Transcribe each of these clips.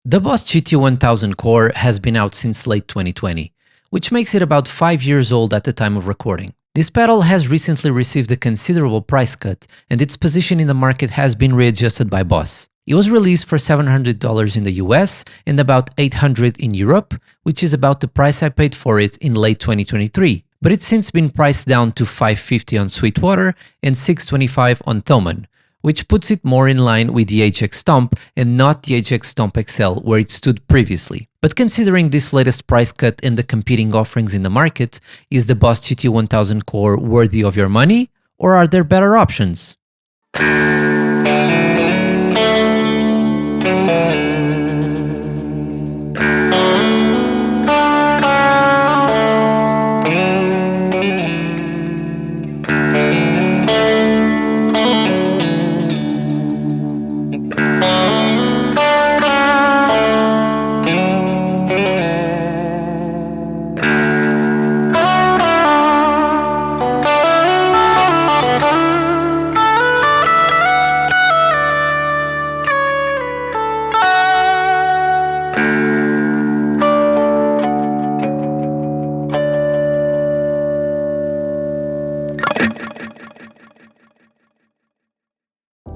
The Boss GT-1000 core has been out since late 2020, which makes it about 5 years old at the time of recording. This pedal has recently received a considerable price cut, and its position in the market has been readjusted by Boss. It was released for $700 in the US and about $800 in Europe, which is about the price I paid for it in late 2023, but it's since been priced down to $550 on Sweetwater and $625 on Thomann, which puts it more in line with the HX Stomp and not the HX Stomp XL where it stood previously. But considering this latest price cut and the competing offerings in the market, is the Boss GT-1000 core worthy of your money, or are there better options?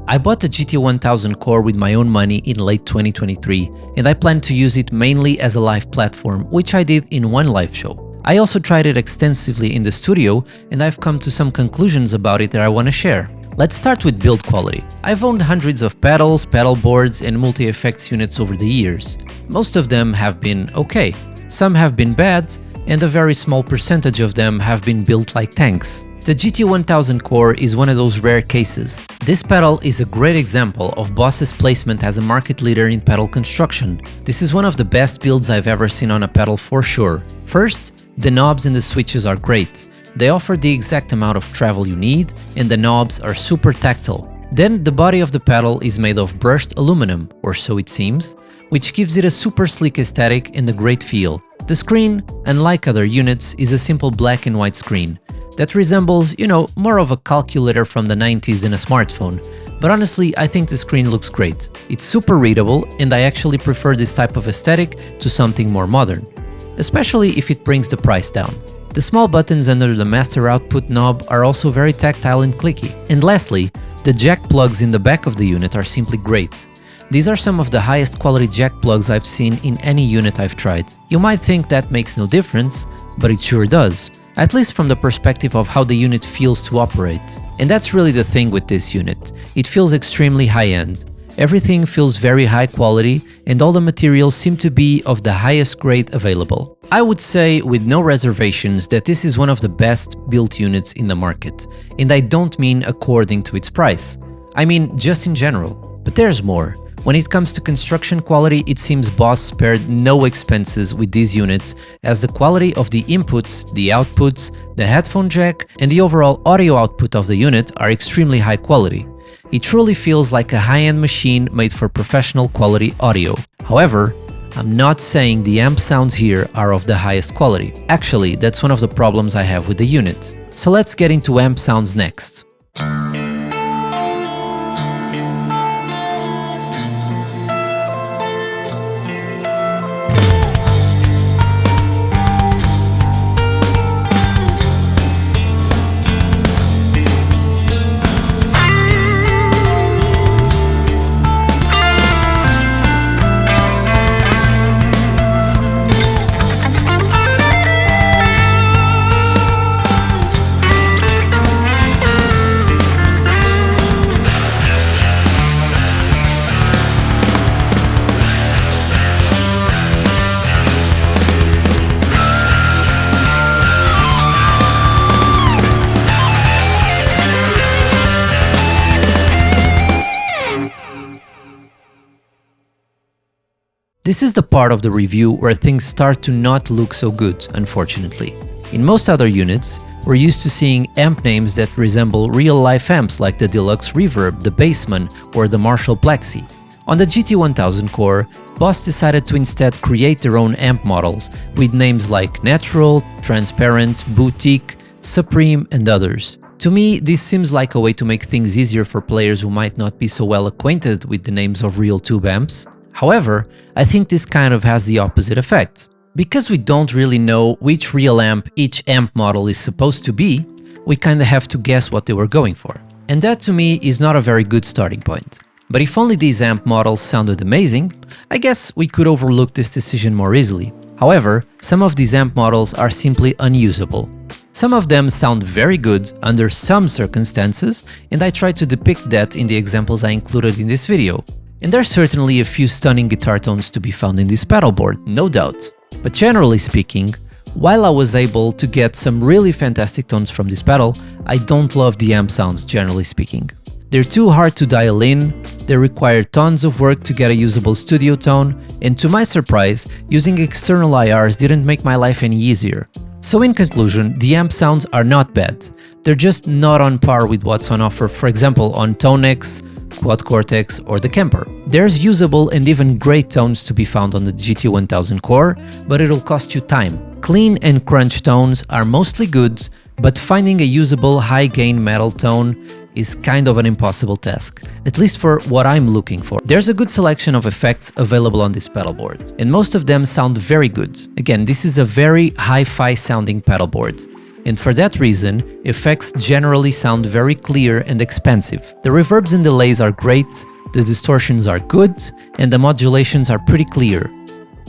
I bought the GT-1000 core with my own money in late 2023, and I plan to use it mainly as a live platform, which I did in one live show. I also tried it extensively in the studio, and I've come to some conclusions about it that I want to share. Let's start with build quality. I've owned hundreds of pedals, pedal boards, and multi-effects units over the years. Most of them have been okay. Some have been bad, and a very small percentage of them have been built like tanks. The GT-1000 core is one of those rare cases. This pedal is a great example of Boss's placement as a market leader in pedal construction. This is one of the best builds I've ever seen on a pedal for sure. First, the knobs and the switches are great. They offer the exact amount of travel you need, and the knobs are super tactile. Then the body of the pedal is made of brushed aluminum, or so it seems, which gives it a super sleek aesthetic and a great feel. The screen, unlike other units, is a simple black and white screen that resembles, more of a calculator from the 90s than a smartphone. But honestly, I think the screen looks great. It's super readable, and I actually prefer this type of aesthetic to something more modern, especially if it brings the price down. The small buttons under the master output knob are also very tactile and clicky. And lastly, the jack plugs in the back of the unit are simply great. These are some of the highest quality jack plugs I've seen in any unit I've tried. You might think that makes no difference, but it sure does. At least from the perspective of how the unit feels to operate. And that's really the thing with this unit. It feels extremely high-end. Everything feels very high quality, and all the materials seem to be of the highest grade available. I would say with no reservations that this is one of the best built units in the market. And I don't mean according to its price. I mean just in general. But there's more. When it comes to construction quality, it seems Boss spared no expenses with these units, as the quality of the inputs, the outputs, the headphone jack, and the overall audio output of the unit are extremely high quality. It truly feels like a high-end machine made for professional quality audio. However, I'm not saying the amp sounds here are of the highest quality. Actually, that's one of the problems I have with the unit. So let's get into amp sounds next. This is the part of the review where things start to not look so good, unfortunately. In most other units, we're used to seeing amp names that resemble real-life amps like the Deluxe Reverb, the Bassman, or the Marshall Plexi. On the GT-1000 core, Boss decided to instead create their own amp models with names like Natural, Transparent, Boutique, Supreme, and others. To me, this seems like a way to make things easier for players who might not be so well acquainted with the names of real tube amps. However, I think this kind of has the opposite effect. Because we don't really know which real amp each amp model is supposed to be, we kinda have to guess what they were going for. And that to me is not a very good starting point. But if only these amp models sounded amazing, I guess we could overlook this decision more easily. However, some of these amp models are simply unusable. Some of them sound very good under some circumstances, and I tried to depict that in the examples I included in this video. And there's certainly a few stunning guitar tones to be found in this pedalboard, no doubt. But generally speaking, while I was able to get some really fantastic tones from this pedal, I don't love the amp sounds generally speaking. They're too hard to dial in, they require tons of work to get a usable studio tone, and to my surprise, using external IRs didn't make my life any easier. So in conclusion, the amp sounds are not bad, they're just not on par with what's on offer, for example on ToneX, Quad Cortex or the Kemper. There's usable and even great tones to be found on the GT-1000 core, but it'll cost you time. Clean and crunch tones are mostly good, but finding a usable high-gain metal tone is kind of an impossible task, at least for what I'm looking for. There's a good selection of effects available on this pedalboard, and most of them sound very good. Again, this is a very hi-fi sounding pedalboard. And for that reason, effects generally sound very clear and expansive. The reverbs and delays are great, the distortions are good, and the modulations are pretty clear.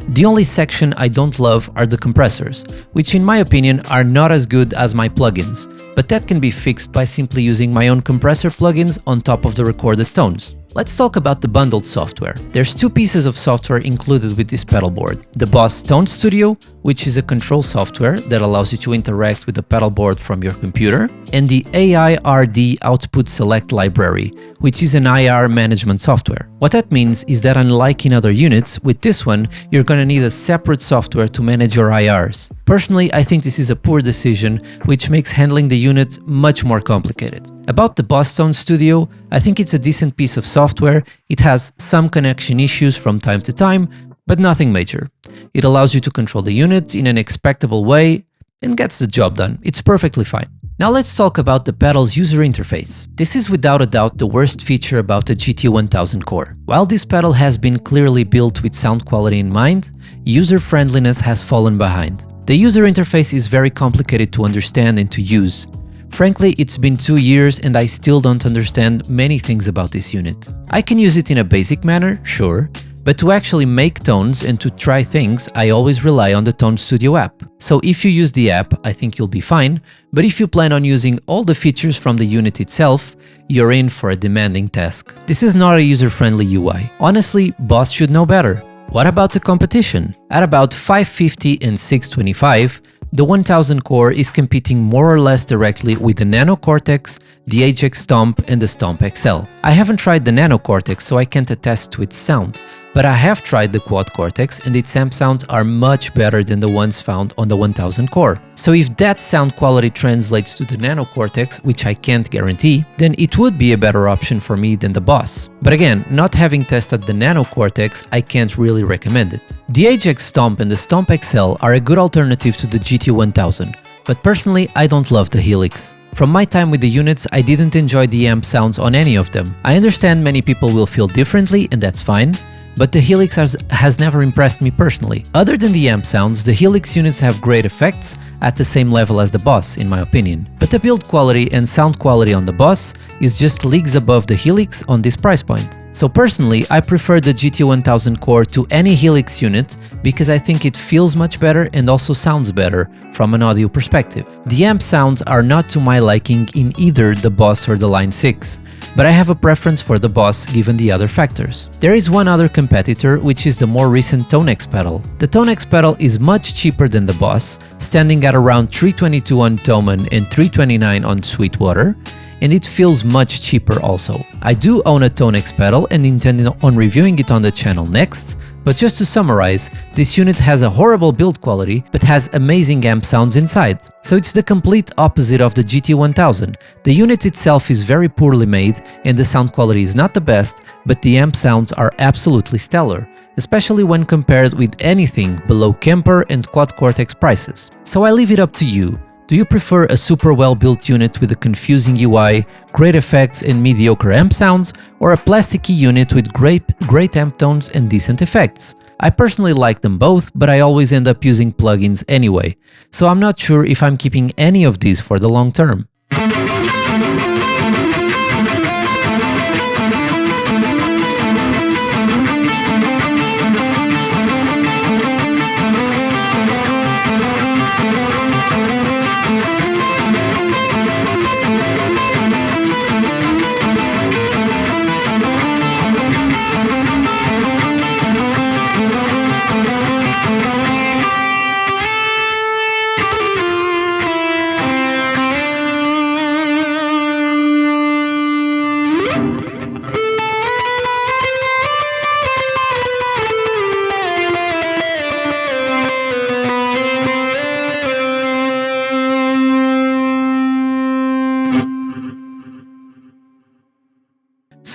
The only section I don't love are the compressors, which in my opinion are not as good as my plugins, but that can be fixed by simply using my own compressor plugins on top of the recorded tones. Let's talk about the bundled software. There's two pieces of software included with this pedalboard. The Boss Tone Studio, which is a control software that allows you to interact with the pedalboard from your computer, and the AIRD Output Select Library, which is an IR management software. What that means is that unlike in other units, with this one, you're gonna need a separate software to manage your IRs. Personally, I think this is a poor decision, which makes handling the unit much more complicated. About the Boss Tone Studio, I think it's a decent piece of software. It has some connection issues from time to time, but nothing major. It allows you to control the unit in an expectable way and gets the job done. It's perfectly fine. Now let's talk about the pedal's user interface. This is without a doubt the worst feature about the GT-1000 core. While this pedal has been clearly built with sound quality in mind, user-friendliness has fallen behind. The user interface is very complicated to understand and to use. Frankly, it's been 2 years and I still don't understand many things about this unit. I can use it in a basic manner, sure, but to actually make tones and to try things, I always rely on the Tone Studio app. So if you use the app, I think you'll be fine, but if you plan on using all the features from the unit itself, you're in for a demanding task. This is not a user-friendly UI. Honestly, Boss should know better. What about the competition? At about 550 and 625, the 1000 core is competing more or less directly with the Nano Cortex, the HX Stomp and the Stomp XL. I haven't tried the Nano Cortex, so I can't attest to its sound, but I have tried the Quad Cortex and its amp sounds are much better than the ones found on the 1000 core. So if that sound quality translates to the Nano Cortex, which I can't guarantee, then it would be a better option for me than the Boss. But again, not having tested the Nano Cortex, I can't really recommend it. The HX Stomp and the Stomp XL are a good alternative to the GT-1000, but personally I don't love the Helix. From my time with the units, I didn't enjoy the amp sounds on any of them. I understand many people will feel differently and that's fine, but the Helix has never impressed me personally. Other than the amp sounds, the Helix units have great effects at the same level as the Boss, in my opinion. But the build quality and sound quality on the Boss is just leagues above the Helix on this price point. So personally, I prefer the GT-1000 core to any Helix unit because I think it feels much better and also sounds better from an audio perspective. The amp sounds are not to my liking in either the Boss or the Line 6, but I have a preference for the Boss given the other factors. There is one other competitor, which is the more recent ToneX pedal. The ToneX pedal is much cheaper than the Boss, standing at around $322 on Thomann and $329 on Sweetwater, and it feels much cheaper also. I do own a ToneX pedal and intend on reviewing it on the channel next, but just to summarize, this unit has a horrible build quality, but has amazing amp sounds inside. So it's the complete opposite of the GT-1000. The unit itself is very poorly made and the sound quality is not the best, but the amp sounds are absolutely stellar, especially when compared with anything below Kemper and Quad Cortex prices. So I leave it up to you. Do you prefer a super well-built unit with a confusing UI, great effects and mediocre amp sounds, or a plasticky unit with great amp tones and decent effects? I personally like them both, but I always end up using plugins anyway, so I'm not sure if I'm keeping any of these for the long term.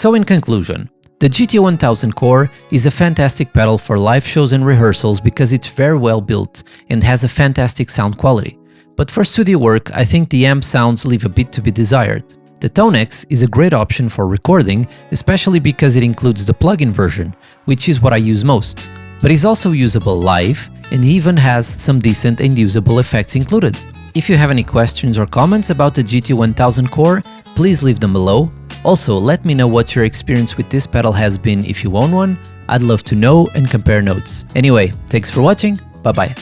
So in conclusion, the GT-1000 Core is a fantastic pedal for live shows and rehearsals because it's very well built and has a fantastic sound quality. But for studio work, I think the amp sounds leave a bit to be desired. The ToneX is a great option for recording, especially because it includes the plugin version, which is what I use most. But it's also usable live and even has some decent and usable effects included. If you have any questions or comments about the GT-1000 Core, please leave them below. Also, let me know what your experience with this pedal has been if you own one. I'd love to know and compare notes. Anyway, thanks for watching, bye bye.